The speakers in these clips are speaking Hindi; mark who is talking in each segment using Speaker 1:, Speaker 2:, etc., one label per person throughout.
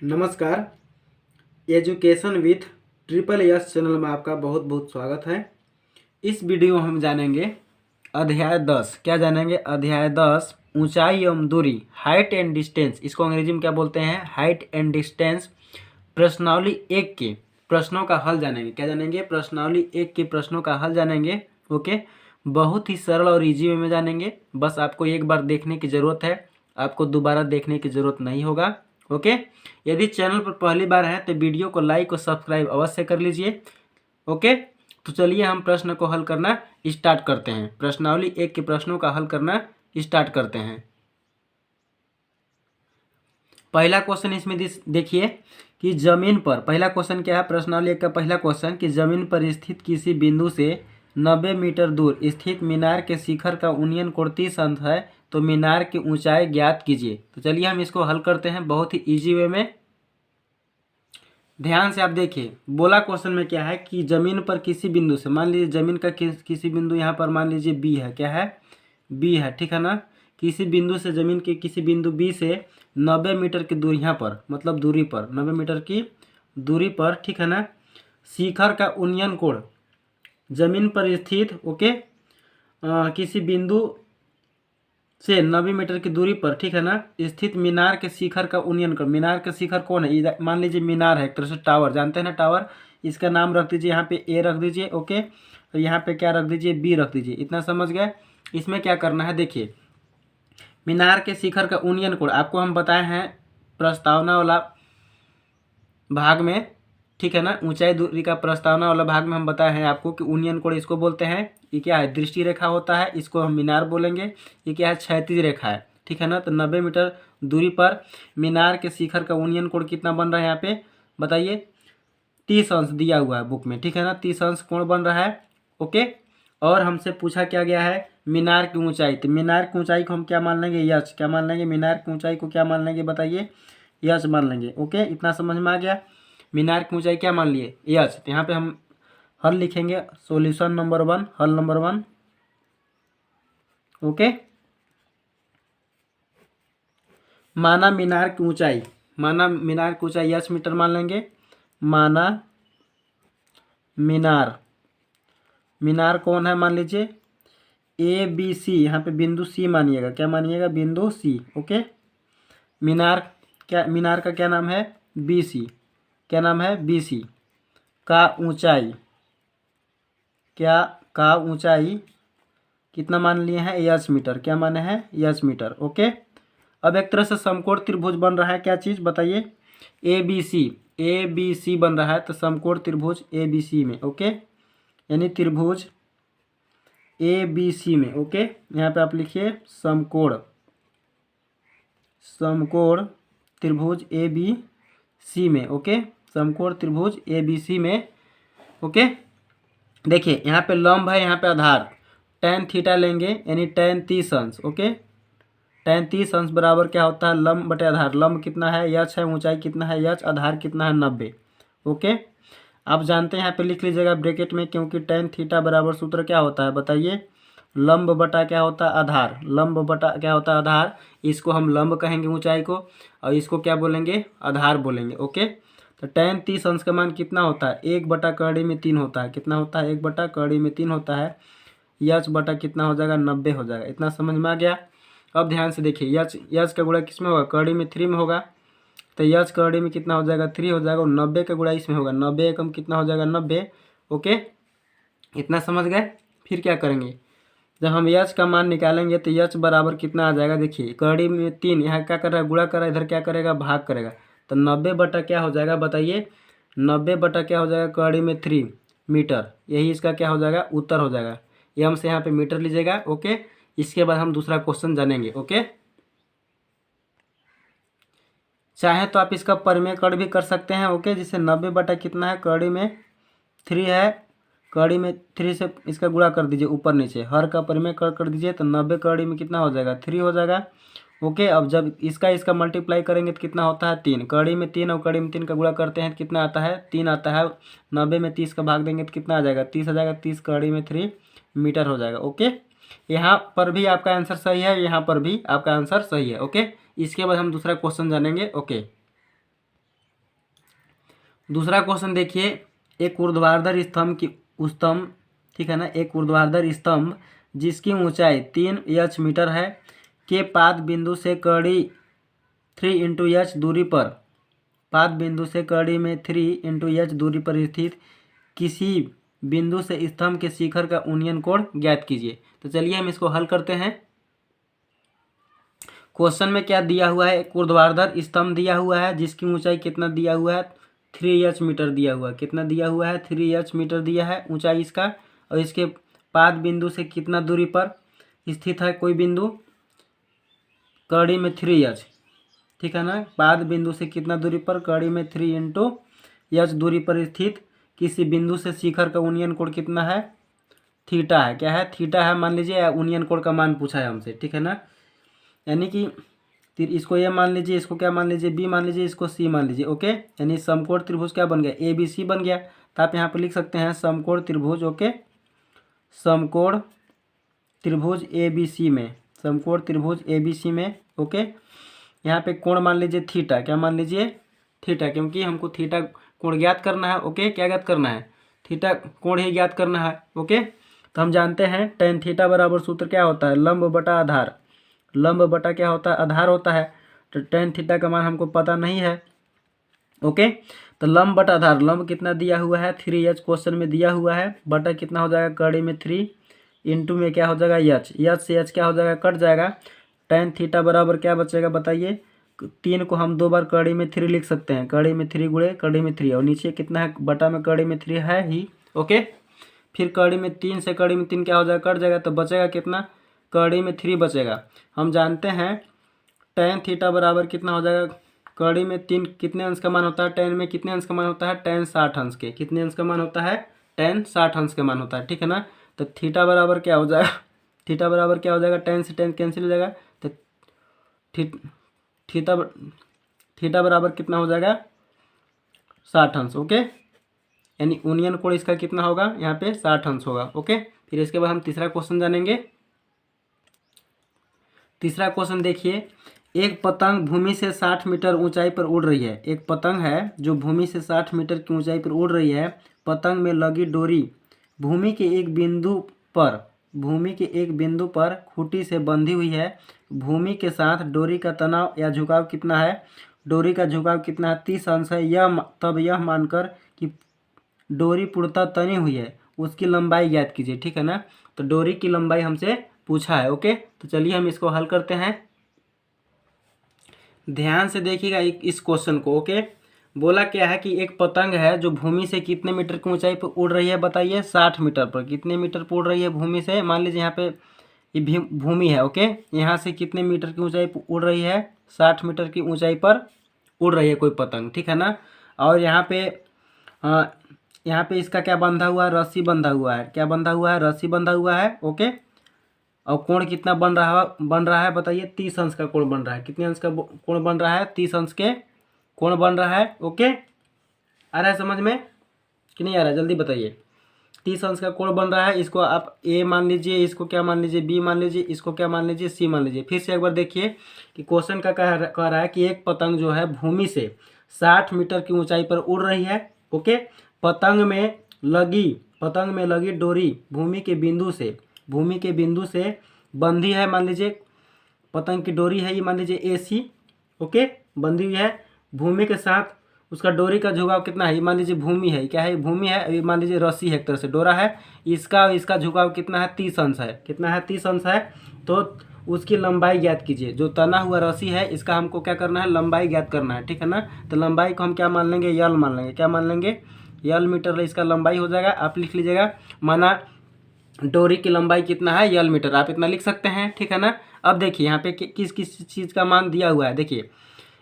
Speaker 1: नमस्कार। Education with triple S channel में आपका बहुत बहुत स्वागत है। इस वीडियो में हम जानेंगे अध्याय 10। क्या जानेंगे? अध्याय 10 ऊंचाई एवं दूरी, हाइट एंड डिस्टेंस। इसको अंग्रेजी में क्या बोलते हैं? Height and distance. प्रश्नावली 1 के प्रश्नों का हल जानेंगे। क्या जानेंगे? प्रश्नावली 1 के प्रश्नों का हल जानेंगे। ओके, बहुत ही सरल और इजी वे में जानेंगे। बस आपको एक बार देखने की ज़रूरत है, आपको दोबारा देखने की ज़रूरत नहीं होगा। ओके, यदि चैनल पर पहली बार है तो वीडियो को लाइक और सब्सक्राइब अवश्य कर लीजिए। ओके, तो चलिए हम प्रश्न को हल करना स्टार्ट करते हैं। प्रश्नावली 1 के प्रश्नों का हल करना स्टार्ट करते हैं। पहला क्वेश्चन इसमें देखिए कि जमीन पर, पहला क्वेश्चन क्या है प्रश्नावली 1 का पहला क्वेश्चन, कि जमीन पर स्थित किसी बिंदु से 90 मीटर दूर स्थित मीनार के शिखर का उन्नयन कोण 30 अंश है, तो मीनार की ऊंचाई ज्ञात कीजिए। तो चलिए हम इसको हल करते हैं बहुत ही इजी वे में। ध्यान से आप देखिए, बोला क्वेश्चन में क्या है कि जमीन पर किसी बिंदु से, मान लीजिए जमीन का किसी बिंदु यहाँ पर मान लीजिए बी है। क्या है? बी है, ठीक है ना। किसी बिंदु से, जमीन के किसी बिंदु बी से 90 मीटर की दूरी, यहाँ पर मतलब दूरी पर 90 मीटर की दूरी पर, ठीक है ना, शिखर का उन्नयन कोण, जमीन पर स्थित ओके किसी बिंदु से 90 मीटर की दूरी पर, ठीक है ना, स्थित मीनार के शिखर का उन्नयन कर। मीनार के शिखर कौन है? मान लीजिए मीनार है, एक तरह से टावर, जानते हैं ना टावर। इसका नाम रख दीजिए, यहाँ पे ए रख दीजिए। ओके, और यहाँ पे क्या रख दीजिए? बी रख दीजिए। इतना समझ गए? इसमें क्या करना है देखिए, मीनार के शिखर का उन्नयन कोण आपको हम बताए हैं प्रस्तावना वाला भाग में, ठीक है ना। ऊंचाई दूरी का प्रस्तावना वाला भाग में हम बताए हैं आपको कि उन्नयन कोण इसको बोलते हैं। ये क्या है? दृष्टि रेखा होता है, इसको हम मीनार बोलेंगे। ये क्या है? क्षैतिज रेखा है, ठीक है ना। तो 90 मीटर दूरी पर मीनार के शिखर का उन्नयन कोण कितना बन रहा है? यहाँ पे बताइए, 30 अंश दिया हुआ है बुक में, ठीक है ना। 30 अंश कोण बन रहा है। ओके, और हमसे पूछा क्या गया है? मीनार की ऊंचाई। तो मीनार की ऊंचाई को हम क्या मान लेंगे? यच। क्या मान लेंगे? मीनार की ऊंचाई को क्या मान लेंगे? बताइए, यच मान लेंगे। ओके, इतना समझ में आ गया। मीनार की ऊंचाई क्या मान लिए? यच। तो यहाँ पे हम हल लिखेंगे, सॉल्यूशन नंबर 1, हल नंबर 1। ओके, माना मीनार की ऊंचाई, माना मीनार की ऊंचाई यच मीटर मान लेंगे। माना मीनार, मीनार कौन है? मान लीजिए ए बी सी, यहाँ पे बिंदु सी मानिएगा। क्या मानिएगा? बिंदु सी। ओके, मीनार क्या, मीनार का क्या नाम है? B C. क्या नाम है? बी सी का ऊंचाई, क्या का ऊंचाई कितना मान लिए हैं? यच मीटर। क्या माने हैं? यच मीटर। ओके, अब एक तरह से समकोण त्रिभुज बन रहा है। क्या चीज़ बताइए? A B C, A B C बन रहा है, तो समकोण त्रिभुज ए बी सी में। ओके, यानी त्रिभुज ए बी सी में। ओके, यहाँ पे आप लिखिए समकोण, समकोण त्रिभुज ए बी सी में। ओके, समकोण त्रिभुज ए बी सी में। ओके, देखिए यहाँ पे लंब है, यहाँ पे आधार, tan थीटा लेंगे यानी tan 30 अंश। ओके, tan 30 अंश बराबर क्या होता है? लंब बटे आधार। लंब कितना है? यच है, ऊंचाई कितना है? यच, आधार कितना है? 90। ओके, आप जानते हैं, यहाँ पे लिख लीजिएगा ब्रैकेट में, क्योंकि tan थीटा बराबर सूत्र क्या होता है बताइए? लंब बटा क्या होता है? आधार। लंब बटा क्या होता है? आधार। इसको हम लंब कहेंगे ऊंचाई को, और इसको क्या बोलेंगे? आधार बोलेंगे। ओके, तो tan 30 अंश का मान कितना होता है? 1/3 होता है। कितना होता है? 1/3 होता है। यच बटा कितना हो जाएगा? 90 हो जाएगा। इतना समझ में आ गया। अब ध्यान से देखिए, यच, यच का गुणा किस में होगा? कड़ी में 3 में होगा। तो यच कड़ी में कितना हो जाएगा? 3 हो जाएगा, और 90 का गुणा इसमें होगा। 90 एकम कितना हो जाएगा? 90। ओके, इतना समझ गए। फिर क्या करेंगे? जब हम यच का मान निकालेंगे तो यच बराबर कितना आ जाएगा? देखिए, कड़ी में 3, यहाँ क्या कर रहा है? गुणा कर रहा है, इधर क्या करेगा? भाग करेगा। तो 90 बटा क्या हो जाएगा बताइए? 90 बटा क्या हो जाएगा? कड़ी में 3 मीटर। यही इसका क्या हो जाएगा? उत्तर हो जाएगा। एम से यहाँ पे मीटर लीजिएगा। ओके, इसके बाद हम दूसरा क्वेश्चन जानेंगे। ओके, चाहे तो आप इसका परिमेय कड़ भी कर सकते हैं। ओके, जिससे 90 बटा कितना है? कड़ी में 3 है, कड़ी में 3 से इसका गुणा कर दीजिए ऊपर नीचे, हर का परिमेय कर दीजिए, तो 90 कड़ी में कितना हो जाएगा? 3 हो जाएगा। ओके, अब जब इसका मल्टीप्लाई करेंगे तो कितना होता है? 3। कड़ी में 3 और कड़ी में 3 का गुणा करते हैं तो कितना आता है? 3 आता है। 90 में 30 का भाग देंगे तो कितना आ जाएगा? 30 आ जाएगा। 30 कड़ी में 3 मीटर हो जाएगा। ओके, यहाँ पर भी आपका आंसर सही है, यहाँ पर भी आपका आंसर सही है। ओके, इसके बाद हम दूसरा क्वेश्चन जानेंगे। ओके, दूसरा क्वेश्चन देखिए, एक ऊर्ध्वाधर स्तंभ की स्तंभ, ठीक है ना, एक ऊर्ध्वाधर स्तंभ जिसकी ऊंचाई 3 मीटर है के पाद बिंदु से कड़ी 3 दूरी पर, पाद बिंदु से कड़ी में 3 दूरी पर स्थित किसी बिंदु से स्तंभ के शिखर का उन्नयन कोण ज्ञात कीजिए। तो चलिए हम इसको हल करते हैं। क्वेश्चन में क्या दिया हुआ है, एक ऊर्ध्वाधर स्तंभ दिया हुआ है जिसकी ऊंचाई कितना दिया हुआ है, 3 मीटर दिया हुआ है। कितना दिया हुआ है, 3 मीटर दिया है ऊंचाई इसका, और इसके पाद बिंदु से कितना दूरी पर स्थित है कोई बिंदु, कड़ी में 3 ठीक है ना, पाद बिंदु से कितना दूरी पर, कड़ी में 3 दूरी पर स्थित किसी बिंदु से शिखर का उन्नयन कोण कितना है, थीटा है। क्या है, थीटा है मान लीजिए, उन्नयन कोण का मान पूछा है हमसे, ठीक है ना। यानी कि इसको ए मान लीजिए, इसको क्या मान लीजिए, बी मान लीजिए, इसको सी मान लीजिए, ओके। यानी समकोण त्रिभुज क्या बन गया, ए बी सी बन गया। तो आप यहाँ पर लिख सकते हैं समकोण त्रिभुज, ओके, समकोण त्रिभुज ए बी सी में, समकोण त्रिभुज ए बी सी में, ओके। यहाँ पे कोण मान लीजिए थीटा, क्या मान लीजिए, थीटा, क्योंकि हमको थीटा कोण ज्ञात करना है, ओके। क्या ज्ञात करना है, थीटा कोण ही ज्ञात करना है, ओके। तो हम जानते हैं tan थीटा बराबर सूत्र क्या होता है, लंब बटा आधार, लंब बटा क्या होता है, आधार होता है। तो tan थीटा का मान हमको पता नहीं है, ओके। तो लंब बटा आधार, लंब कितना दिया हुआ है 3 क्वेश्चन में दिया हुआ है, बटा कितना हो जाएगा कड़ी में 3 इंटू में क्या हो जाएगा एच से एच क्या हो जाएगा, कट जाएगा। tan थीटा बराबर क्या बचेगा बताइए, 3 को हम 2 बार कड़ी में 3 लिख सकते हैं, कड़ी में 3 गुणे कड़ी में 3, और नीचे कितना है बटा में कड़ी में 3 है ही, ओके। फिर कड़ी में 3 से कड़ी में 3 क्या हो जाएगा, कट जाएगा, तो बचेगा कितना, कड़ी में 3 बचेगा। हम जानते हैं tan थीटा बराबर कितना हो जाएगा, कड़ी में 3 कितने अंश का मान होता है, tan में कितने अंश का मान होता है, tan 60 अंश के, कितने अंश का मान होता है, tan 60 अंश का मान होता है, ठीक है ना। तो थीटा बराबर क्या हो जाएगा, थीटा बराबर क्या हो जाएगा, tan से tan कैंसिल हो जाएगा, तो थीटा थीटा बराबर कितना हो जाएगा 60 अंश, ओके। यानी उन्नयन कोण इसका कितना होगा, यहाँ पे 60 अंश होगा, ओके। फिर इसके बाद हम तीसरा क्वेश्चन जानेंगे। तीसरा क्वेश्चन देखिए, एक पतंग भूमि से 60 मीटर ऊंचाई पर उड़ रही है, एक पतंग है जो भूमि से 60 मीटर की ऊंचाई पर उड़ रही है, पतंग में लगी डोरी भूमि के एक बिंदु पर, भूमि के एक बिंदु पर खूंटी से बंधी हुई है, भूमि के साथ डोरी का तनाव या झुकाव कितना है, डोरी का झुकाव कितना है, 30 अंश है। यह मानकर कि डोरी पूर्णतः तनी हुई है उसकी लंबाई ज्ञात कीजिए, ठीक है ना। तो डोरी की लंबाई हमसे पूछा है, ओके। तो चलिए हम इसको हल करते हैं। ध्यान से देखिएगा इस क्वेश्चन को, ओके। बोला क्या है कि एक पतंग है जो भूमि से कितने मीटर की ऊंचाई पर उड़ रही है बताइए, 60 मीटर पर। कितने मीटर पर उड़ रही है भूमि से, मान लीजिए यहाँ पे ये भूमि है, ओके। यहाँ से कितने मीटर की ऊंचाई पर उड़ रही है, 60 मीटर की ऊंचाई पर उड़ रही है कोई पतंग, ठीक है ना। और यहाँ पे इसका क्या बंधा हुआ है, रस्सी बंधा हुआ है, क्या बंधा हुआ है, रस्सी बंधा हुआ है, ओके। और कोण कितना बन रहा है बताइए, 30 अंश का कोण बन रहा है। कितने अंश का कोण बन रहा है, 30 अंश के कोण बन रहा है, ओके। आ रहा है समझ में कि नहीं आ रहा है, जल्दी बताइए। 30 अंश का कोण बन रहा है, इसको आप ए मान लीजिए, इसको क्या मान लीजिए, बी मान लीजिए, इसको क्या मान लीजिए, सी मान लीजिए। फिर से एक बार देखिए कि क्वेश्चन का कह रहा है कि एक पतंग जो है भूमि से 60 मीटर की ऊंचाई पर उड़ रही है, ओके। पतंग में लगी डोरी भूमि के बिंदु से बंधी है, मान लीजिए पतंग की डोरी है ये, मान लीजिए ए सी, ओके, बंधी हुई है। भूमि के साथ उसका डोरी का झुकाव कितना है, मान लीजिए भूमि है, क्या है, भूमि है, मान लीजिए रस्सी है, एक तरह से डोरा है, इसका झुकाव कितना है, 30 अंश है। कितना है, 30 अंश है। तो उसकी लंबाई ज्ञात कीजिए, जो तना हुआ रस्सी है इसका हमको क्या करना है, लंबाई ज्ञात करना है, ठीक है ना। तो लंबाई को हम क्या मान लेंगे, यल मान लेंगे, क्या मान लेंगे, यल मीटर इसका लंबाई हो जाएगा। आप लिख लीजिएगा, माना डोरी की लंबाई कितना है, यल मीटर, आप इतना लिख सकते हैं, ठीक है ना। अब देखिए यहाँ पे किस किस चीज़ का मान दिया हुआ है, देखिए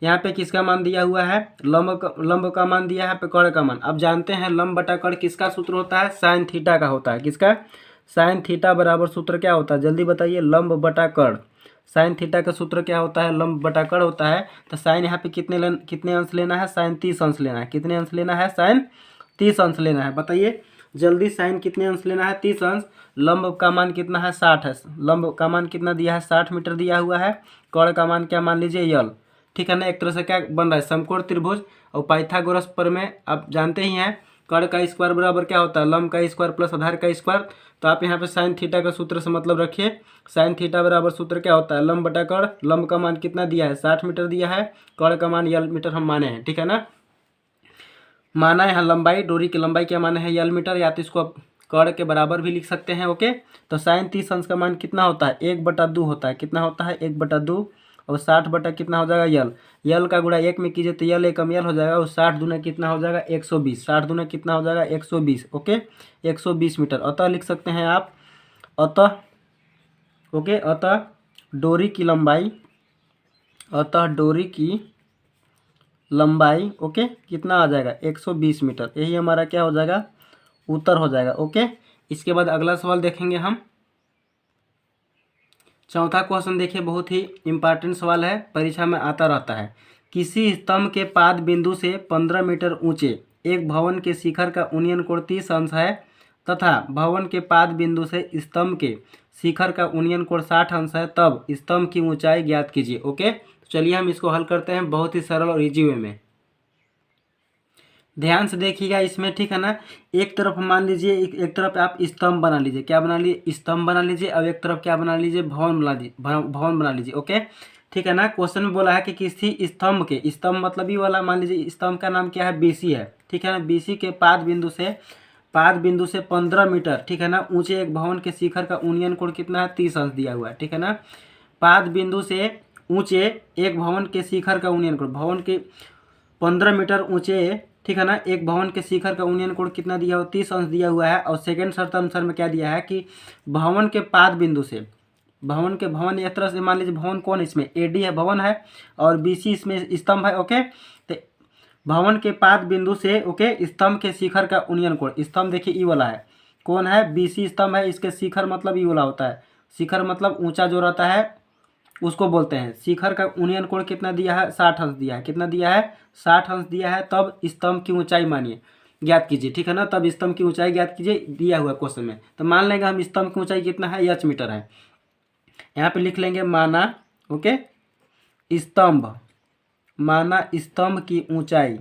Speaker 1: यहाँ पे किसका मान दिया हुआ है, लंब का मान दिया है, पे कर्ण का मान। अब जानते हैं लंब बटा कर्ण किसका सूत्र होता है, साइन थीटा का होता है। किसका, साइन थीटा बराबर सूत्र क्या होता है, जल्दी बताइए, लंब बटा कर्ण। साइन थीटा का सूत्र क्या होता है, लंब बटा कर्ण होता है। तो साइन यहाँ पे कितने अंश लेना है, साइन 30 अंश लेना है। कितने अंश लेना है, साइन 30 अंश लेना है, बताइए जल्दी। साइन कितने अंश लेना है, 30 अंश। लंब का मान कितना है, 60 है। लंब का मान कितना दिया है, 60 मीटर दिया हुआ है। कर्ण का मान क्या मान लीजिए, यल। ठीक है ना। एक तरह से क्या बन रहा है, समकोण त्रिभुज। और पाइथागोरस प्रमेय आप जानते ही हैं, कर्ण का स्क्वायर बराबर क्या होता है, लंब का स्क्वायर प्लस आधार का स्क्वायर। तो आप यहाँ पे साइन थीटा का सूत्र से मतलब रखिए। साइन थीटा बराबर सूत्र क्या होता है, लंब बटा कर्ण। लंब का मान कितना दिया है, 60 मीटर दिया है। कर्ण का मान यल मीटर हम माने हैं, ठीक है ना। माना है यहाँ लंबाई, डोरी की लंबाई क्या माने है, यल मीटर, या तो इसको आप कर्ण के बराबर भी लिख सकते हैं। ओके, तो साइन 30 अंश का मान कितना होता है, 1/2 होता है। कितना होता है, 1/2। और 60 बटा कितना हो जाएगा, यल। यल का गुणा 1 में कीजिए तो यल एकम यल हो जाएगा। और 60 दूना कितना हो जाएगा, 120। 60 दूना कितना हो जाएगा, 120। Okay, 120 metre. अतः लिख सकते हैं आप, अतः, ओके, अतः डोरी की लंबाई, अतः डोरी की लंबाई, ओके, कितना आ जाएगा, 120 मीटर। यही हमारा क्या हो जाएगा, उत्तर हो जाएगा। ओके, इसके बाद अगला सवाल देखेंगे हम। चौथा क्वेश्चन देखिए, बहुत ही इंपॉर्टेंट सवाल है, परीक्षा में आता रहता है। किसी स्तंभ के पाद बिंदु से 15 मीटर ऊंचे एक भवन के शिखर का उन्नयन कोण 30 अंश है तथा भवन के पाद बिंदु से स्तंभ के शिखर का उन्नयन कोण 60 अंश है, तब स्तंभ की ऊंचाई ज्ञात कीजिए। ओके, चलिए हम इसको हल करते हैं बहुत ही सरल और इजी वे में। ध्यान से देखिएगा इसमें, ठीक है ना। एक तरफ मान लीजिए, एक तरफ आप स्तंभ बना लीजिए, क्या बना लीजिए, स्तंभ बना लीजिए। और एक तरफ क्या बना लीजिए, भवन बना लीजिए, भवन बना लीजिए। ओके, ठीक है ना। क्वेश्चन में बोला है कि किसी स्तंभ के, स्तंभ मतलब ये वाला, मान लीजिए स्तंभ का नाम क्या है, बीसी है, ठीक है ना। बीसी के पाद बिंदु से 15 मीटर, ठीक है ना, ऊंचे एक भवन के शिखर का उन्नयन कोण कितना है, 30 अंश दिया हुआ है, ठीक है ना। पाद बिंदु से ऊंचे एक भवन के शिखर का उन्नयन कोण, भवन के 15 मीटर ऊंचे, ठीक है ना, एक भवन के शिखर का उन्नयन कोण कितना दिया हुआ, 30 अंश दिया हुआ है। और सेकंड शर्त अनुसार में क्या दिया है कि भवन के पाद बिंदु से, भवन एक तरह से मान लीजिए, भवन कौन, इसमें एडी है, भवन है, और बीसी इसमें स्तंभ है। ओके, तो भवन के पाद बिंदु से, ओके, स्तंभ के शिखर का उन्नयन कोण, स्तंभ देखिए ई वाला है, कौन है, बीसी स्तंभ है, इसके शिखर मतलब ई वाला होता है। शिखर मतलब ऊंचा जो रहता है उसको बोलते हैं। शिखर का उन्नयन कोण कितना दिया है, 60 अंश दिया है। कितना दिया है, 60 अंश दिया है। तब स्तंभ की ऊंचाई मानिए, ज्ञात कीजिए, ठीक है ना। तब स्तंभ की ऊंचाई ज्ञात कीजिए, दिया हुआ क्वेश्चन में। तो मान लेंगे हम स्तंभ की ऊंचाई कितना है, h मीटर है। यहाँ पे लिख लेंगे माना, ओके, स्तंभ, माना स्तंभ की ऊंचाई,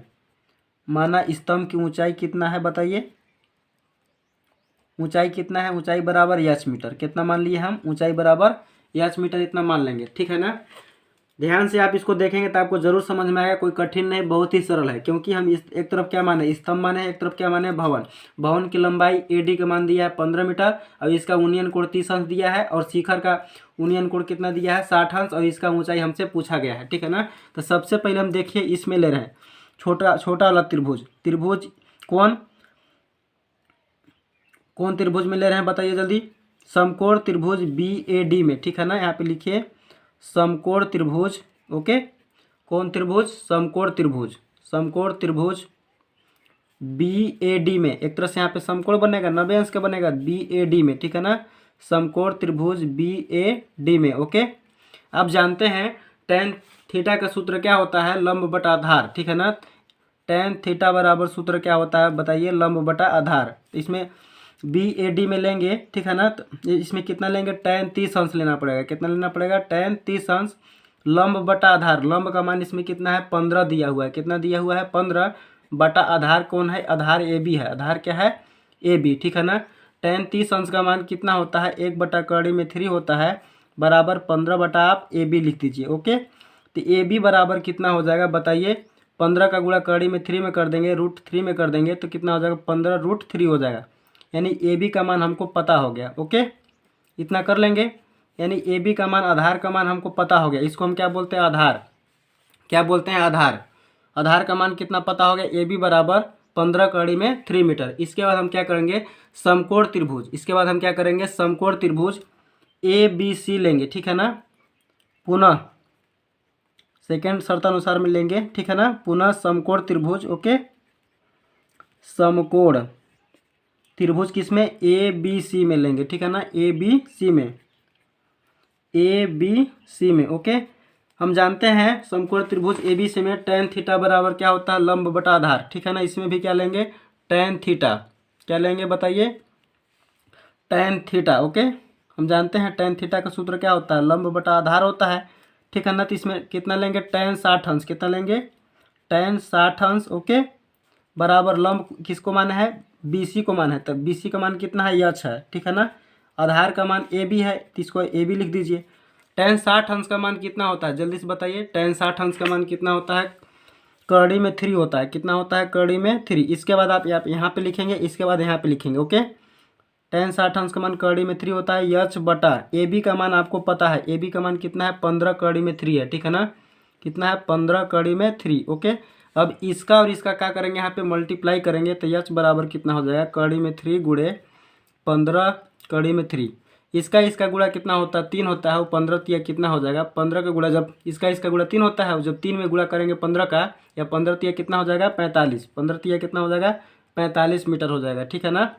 Speaker 1: माना स्तंभ की ऊंचाई कितना है, बताइए ऊंचाई कितना है, ऊंचाई बराबर h मीटर। कितना मान लिए हम, ऊंचाई बराबर h मीटर, इतना मान लेंगे, ठीक है ना। ध्यान से आप इसको देखेंगे तो आपको जरूर समझ में आएगा, कोई कठिन नहीं, बहुत ही सरल है। क्योंकि हम इस एक तरफ क्या माने, स्तंभ माने, एक तरफ क्या माने, भवन। भवन की लंबाई एडी का मान दिया है 15 मीटर, और इसका उन्नयन कोण 30 अंश दिया है, और शिखर का उन्नयन कोण कितना दिया है, 60 अंश, और इसका ऊंचाई हमसे पूछा गया है, ठीक है ना। तो सबसे पहले हम देखिए इसमें ले रहे हैं छोटा वाला त्रिभुज। त्रिभुज कौन त्रिभुज में ले रहे हैं, बताइए जल्दी। समकोण त्रिभुज BAD में, ठीक है ना। यहाँ पे लिखिए समकोण त्रिभुज, ओके, कौन त्रिभुज, समकोण त्रिभुज, समकोण त्रिभुज BAD में। एक तरह से यहाँ पे समकोण बनेगा, 90 अंश का बनेगा, BAD में, ठीक है ना। समकोण त्रिभुज BAD में, ओके। आप जानते हैं tan थीटा का सूत्र क्या होता है, लंब बटा आधार, ठीक है ना। tan थीटा बराबर सूत्र क्या होता है, बताइए, लंब बटा आधार। इसमें BAD में लेंगे, ठीक है ना, तो इसमें कितना लेंगे, tan 30 अंश लेना पड़ेगा। कितना लेना पड़ेगा, tan 30 अंश, लंब बटा आधार। लंब का मान इसमें कितना है, 15 दिया हुआ है। कितना दिया हुआ है, 15 बटा आधार कौन है, आधार AB है। आधार क्या है, AB, ठीक है ना। tan 30 अंश का मान कितना होता है, 1/3 होता है, बराबर 15 बटा आप AB लिख दीजिए। ओके, तो AB बराबर कितना हो जाएगा, बताइए। 15 का गुणा कड़ी में 3 में कर देंगे, √3 में कर देंगे, तो कितना हो जाएगा, 15√3 हो जाएगा। यानी AB का मान हमको पता हो गया। ओके, इतना कर लेंगे। यानी AB का मान, आधार का मान हमको पता हो गया। इसको हम क्या बोलते हैं, आधार। क्या बोलते हैं, आधार। आधार का मान कितना पता हो गया, AB बराबर 15 कड़ी में 3 मीटर। इसके बाद हम क्या करेंगे, समकोण त्रिभुज। इसके बाद हम क्या करेंगे, समकोण त्रिभुज ABC लेंगे, ठीक है ना। पुनः सेकेंड शर्तानुसार में लेंगे, ठीक है ना। पुनः समकोण त्रिभुज, ओके, समकोण त्रिभुज किसमें, ABC में लेंगे, ठीक है ना। ABC में, ABC में, ओके। हम जानते हैं समकोण त्रिभुज ABC में tan थीटा बराबर क्या होता है, लंब बटा आधार, ठीक है ना। इसमें भी क्या लेंगे, tan थीटा। क्या लेंगे, बताइए, tan थीटा। ओके, हम जानते हैं tan थीटा का सूत्र क्या होता है, लंब बटा आधार होता है। ठीक है ना। तो इसमें कितना लेंगे, tan 60 अंश, कितना लेंगे, tan 60 अंश, ओके, बराबर लंब किसको मान है, BC को मान है। तब BC का मान कितना है, यच है, ठीक है ना। आधार का मान AB है, तो इसको AB लिख दीजिए। tan 60 अंश का मान कितना होता है, जल्दी से बताइए। tan 60 अंश का मान कितना होता है, कड़ी में 3 होता है, कितना होता है, कड़ी में 3। इसके बाद आप यहाँ पे लिखेंगे, इसके बाद यहाँ पे लिखेंगे, ओके। tan 60 अंश का मान कड़ी में 3 होता है, यच बटा AB का मान आपको पता है, AB का मान कितना है, 15 कड़ी में 3 है, ठीक है ना। कितना है, 15 कड़ी में 3, ओके। अब इसका और इसका क्या करेंगे, यहाँ पे मल्टीप्लाई करेंगे, तो यच बराबर कितना हो जाएगा, कड़ी में 3 गुणे 15 कड़ी में 3। इसका गुणा कितना होता है, 3 होता है, वो 15 तिया कितना हो जाएगा, 15 का गुणा, जब इसका गुणा 3 होता है, जब 3 में गुणा करेंगे 15 का, या 15 तिया कितना हो जाएगा, 45, 15 तिया कितना हो जाएगा, 45 मीटर हो जाएगा, ठीक है ना।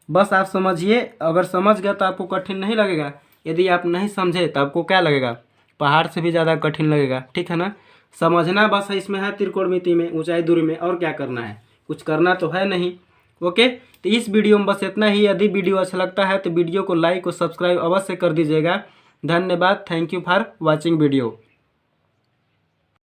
Speaker 1: बस आप समझिए, अगर समझ गया तो आपको कठिन नहीं लगेगा। यदि आप नहीं समझे तो आपको क्या लगेगा, पहाड़ से भी ज़्यादा कठिन लगेगा, ठीक है ना। समझना बस है, इसमें है त्रिकोणमिति में, ऊंचाई दूरी में, और क्या करना है, कुछ करना तो है नहीं, ओके। तो इस वीडियो में बस इतना ही। यदि वीडियो अच्छा लगता है तो वीडियो को लाइक और सब्सक्राइब अवश्य कर दीजिएगा। धन्यवाद, thank you for watching video.